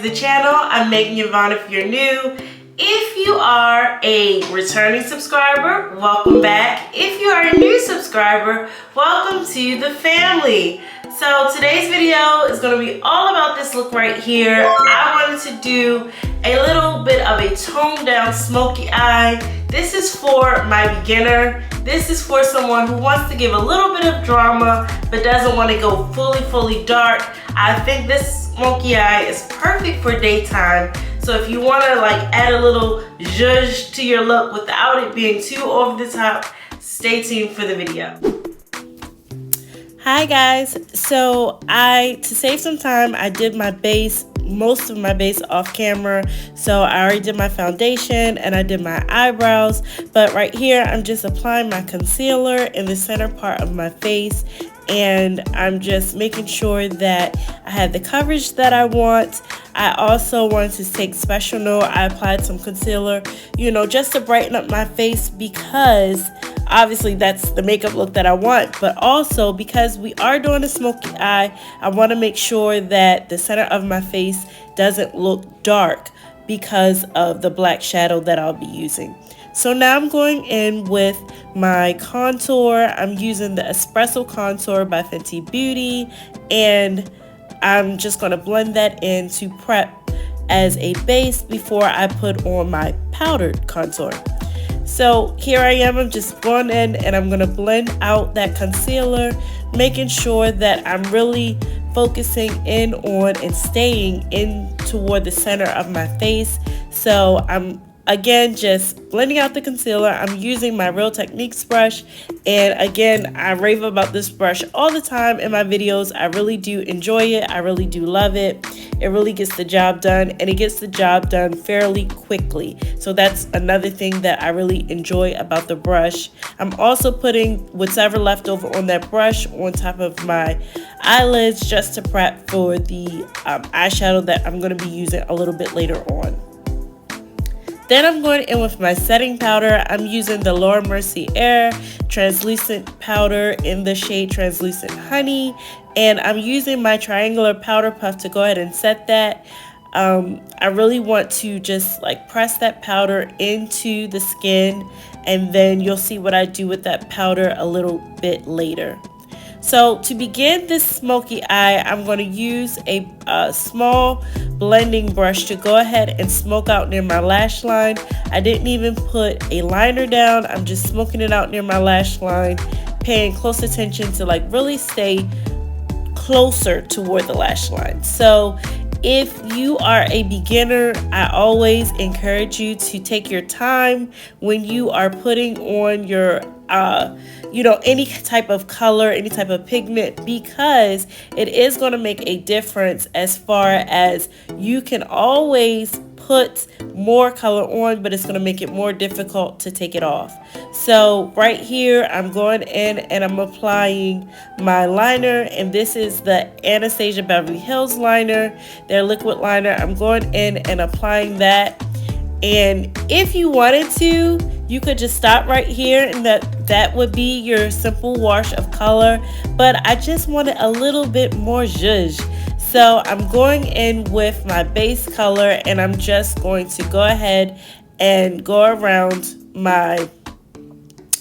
the channel. I'm Megan Yvonne if you're new. If you are a returning subscriber, welcome back. If you are a new subscriber, welcome to the family. So today's video is going to be all about this look right here. I wanted to do a little bit of a toned down smoky eye. This is for my beginner. This is for someone who wants to give a little bit of drama but doesn't want to go fully dark. I think this smoky eye is perfect for daytime. So if you want to like add a little zhuzh to your look without it being too over the top, stay tuned for the video. Hi guys, so to save some time, I did my base, most of my base off camera. So I already did my foundation and I did my eyebrows, but right here I'm just applying my concealer in the center part of my face, and I'm just making sure that I have the coverage that I want. I also wanted to take special note. I applied some concealer, just to brighten up my face, because obviously that's the makeup look that I want, but also because we are doing a smoky eye, I want to make sure that the center of my face doesn't look dark because of the black shadow that I'll be using. So now I'm going in with my contour. I'm using the Espresso Contour by Fenty Beauty, and I'm just going to blend that in to prep as a base before I put on my powdered contour. So here I am, I'm just going in and I'm going to blend out that concealer, making sure that I'm really focusing in on and staying in toward the center of my face. So I'm again just blending out the concealer. I'm using my Real Techniques brush, and again, I rave about this brush all the time in my videos. I really do enjoy it. I really do love it. It really gets the job done, and it gets the job done fairly quickly. So that's another thing that I really enjoy about the brush. I'm also putting whatever left over on that brush on top of my eyelids just to prep for the eyeshadow that I'm going to be using a little bit later on. Then I'm going in with my setting powder. I'm using the Laura Mercier Air translucent powder in the shade Translucent Honey, and I'm using my triangular powder puff to go ahead and set that. I really want to just like press that powder into the skin, and then you'll see what I do with that powder a little bit later. So to begin this smoky eye, I'm going to use a small blending brush to go ahead and smoke out near my lash line. I didn't even put a liner down. I'm just smoking it out near my lash line, paying close attention to like really stay closer toward the lash line. So if you are a beginner, I always encourage you to take your time when you are putting on your any type of color, any type of pigment, because it is going to make a difference as far as you can always put more color on, but it's going to make it more difficult to take it off. So right here, I'm going in and I'm applying my liner, and this is the Anastasia Beverly Hills liner, their liquid liner. I'm going in and applying that, and if you wanted to, you could just stop right here, and that would be your simple wash of color, but I just wanted a little bit more zhuzh. So I'm going in with my base color, and I'm just going to go ahead and go around my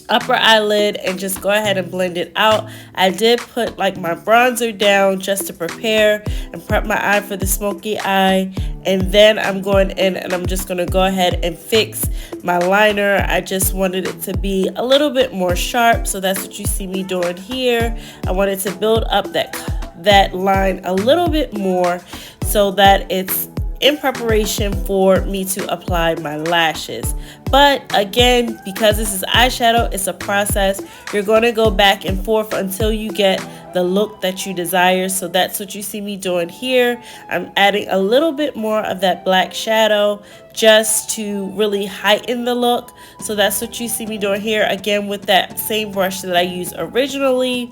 upper eyelid and just go ahead and blend it out. I did put like my bronzer down just to prepare and prep my eye for the smoky eye, and then I'm going in and I'm just going to go ahead and fix my liner. I just wanted it to be a little bit more sharp, so that's what you see me doing here. I wanted to build up that line a little bit more so that it's in preparation for me to apply my lashes. But again, because this is eyeshadow, it's a process. You're going to go back and forth until you get the look that you desire. So that's what you see me doing here. I'm adding a little bit more of that black shadow just to really heighten the look. So that's what you see me doing here, again with that same brush that I used originally,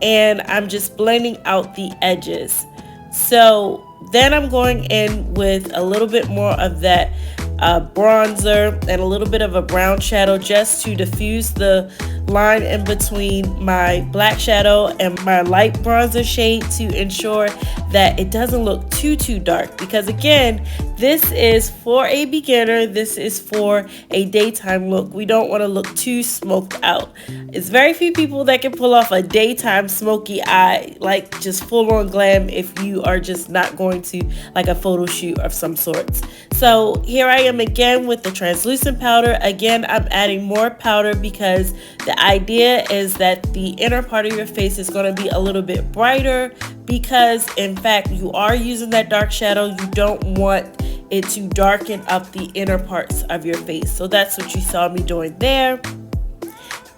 and I'm just blending out the edges. So then I'm going in with a little bit more of that bronzer and a little bit of a brown shadow just to diffuse the line in between my black shadow and my light bronzer shade to ensure that it doesn't look too dark, because again, this is for a beginner, this is for a daytime look. We don't want to look too smoked out. It's very few people that can pull off a daytime smoky eye, like just full on glam, if you are just not going to like a photo shoot of some sorts. So here I am again with the translucent powder. Again, I'm adding more powder because the idea is that the inner part of your face is going to be a little bit brighter, because in fact you are using that dark shadow. You don't want it to darken up the inner parts of your face. So that's what you saw me doing there.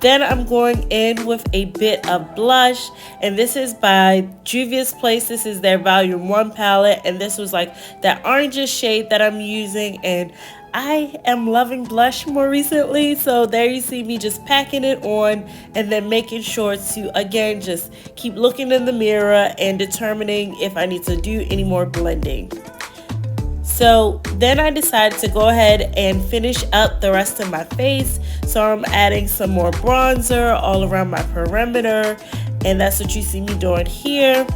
Then I'm going in with a bit of blush, and this is by Juvia's Place. This is their Volume 1 palette, and this was like that orangish shade that I'm using, and I am loving blush more recently. So there you see me just packing it on and then making sure to, again, just keep looking in the mirror and determining if I need to do any more blending. So then I decided to go ahead and finish up the rest of my face. So I'm adding some more bronzer all around my perimeter, and that's what you see me doing here.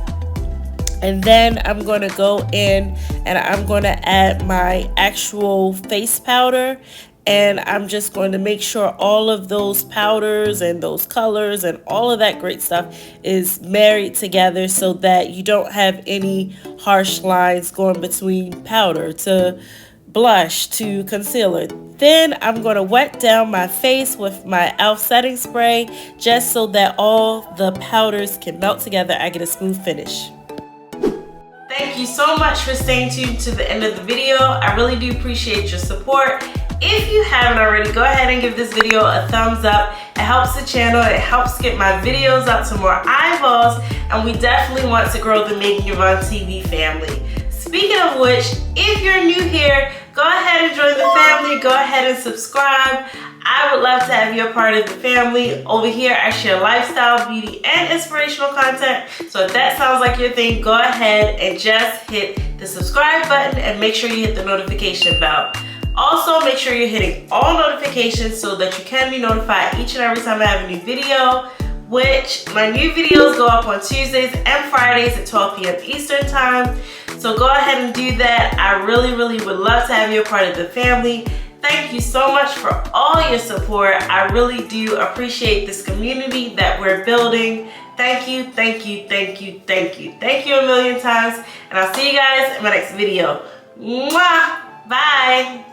And then I'm going to go in and I'm going to add my actual face powder. And I'm just going to make sure all of those powders and those colors and all of that great stuff is married together, so that you don't have any harsh lines going between powder to blush to concealer. Then I'm going to wet down my face with my e.l.f. setting spray, just so that all the powders can melt together. I get a smooth finish. Thank you so much for staying tuned to the end of the video. I really do appreciate your support. If you haven't already, go ahead and give this video a thumbs up. It helps the channel, it helps get my videos out to more eyeballs, and we definitely want to grow the Making Yvonne TV family. Speaking of which, if you're new here, go ahead and join the family. Go ahead and subscribe. I would love to have you a part of the family. Over here, I share lifestyle, beauty, and inspirational content. So if that sounds like your thing, go ahead and just hit the subscribe button and make sure you hit the notification bell. Also, make sure you're hitting all notifications so that you can be notified each and every time I have a new video, which my new videos go up on Tuesdays and Fridays at 12 p.m. Eastern time. So go ahead and do that. I really would love to have you a part of the family. Thank you so much for all your support. I really do appreciate this community that we're building. Thank you a million times. And I'll see you guys in my next video. Mwah! Bye!